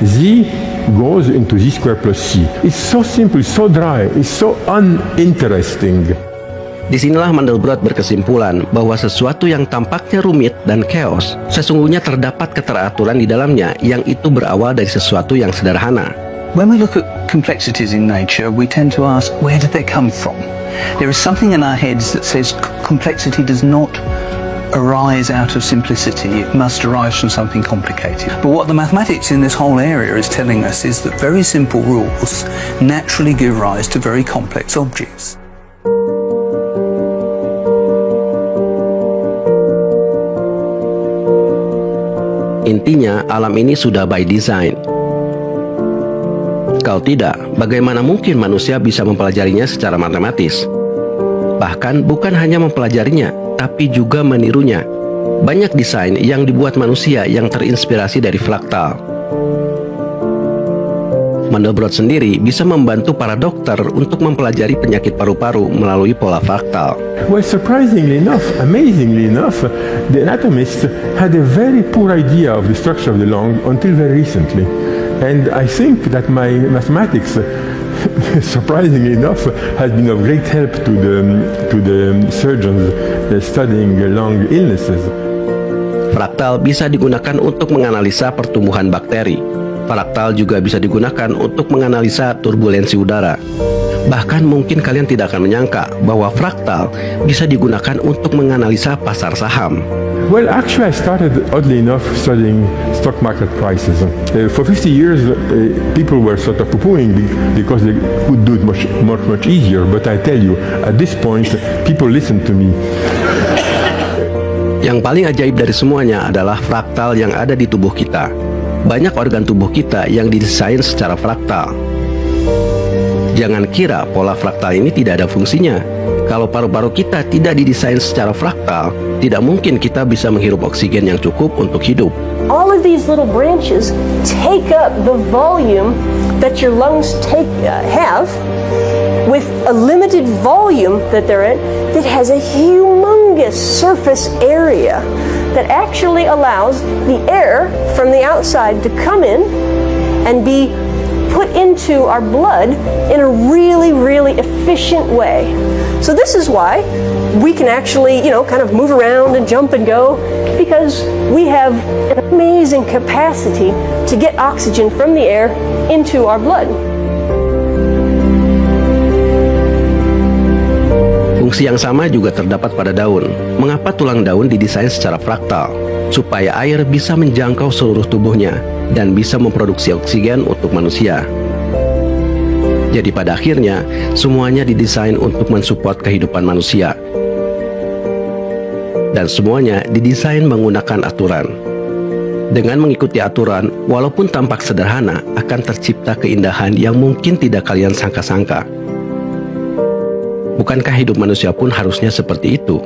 Z goes into Z squared plus C. It's so simple, so dry, it's so uninteresting. Disinilah Mandelbrot berkesimpulan bahwa sesuatu yang tampaknya rumit dan chaos, sesungguhnya terdapat keteraturan di dalamnya yang itu berawal dari sesuatu yang sederhana. When we look at complexities in nature, we tend to ask, where did they come from? There is something in our heads that says complexity does not arise out of simplicity, it must arise from something complicated. But what the mathematics in this whole area is telling us is that very simple rules naturally give rise to very complex objects. Intinya, alam ini sudah by design. Kalau tidak, bagaimana mungkin manusia bisa mempelajarinya secara matematis? Bahkan bukan hanya mempelajarinya, tapi juga menirunya. Banyak desain yang dibuat manusia yang terinspirasi dari fraktal. Mandelbrot sendiri bisa membantu para dokter untuk mempelajari penyakit paru-paru melalui pola fraktal. Well, surprisingly enough, amazingly enough, the anatomists had a very poor idea of the structure of the lung until very recently. And I think that my mathematics, surprisingly enough, has been of great help to the surgeons studying lung illnesses. Fraktal bisa digunakan untuk menganalisa pertumbuhan bakteri. Fraktal juga bisa digunakan untuk menganalisa turbulensi udara. Bahkan mungkin kalian tidak akan menyangka bahwa fraktal bisa digunakan untuk menganalisa pasar saham. Well, actually I started, oddly enough, studying stock market prices. For 50 years, people were sort of poo-pooing because they could do it much easier. But I tell you, at this point, people listen to me. Yang paling ajaib dari semuanya adalah fraktal yang ada di tubuh kita. Banyak organ tubuh kita yang didesain secara fraktal. Jangan kira pola fraktal ini tidak ada fungsinya. Kalau paru-paru kita tidak didesain secara fraktal, tidak mungkin kita bisa menghirup oksigen yang cukup untuk hidup. All of these little branches take up the volume that your lungs have with a limited volume that they're in that has a humongous surface area that actually allows the air from the outside to come in and be put into our blood in a really, really efficient way. So this is why we can actually, kind of move around and jump and go, because we have an amazing capacity to get oxygen from the air into our blood. Fungsi yang sama juga terdapat pada daun. Mengapa tulang daun didesain secara fraktal? Supaya air bisa menjangkau seluruh tubuhnya dan bisa memproduksi oksigen untuk manusia. Jadi pada akhirnya, semuanya didesain untuk mensupport kehidupan manusia. Dan semuanya didesain menggunakan aturan. Dengan mengikuti aturan, walaupun tampak sederhana, akan tercipta keindahan yang mungkin tidak kalian sangka-sangka. Bukankah hidup manusia pun harusnya seperti itu?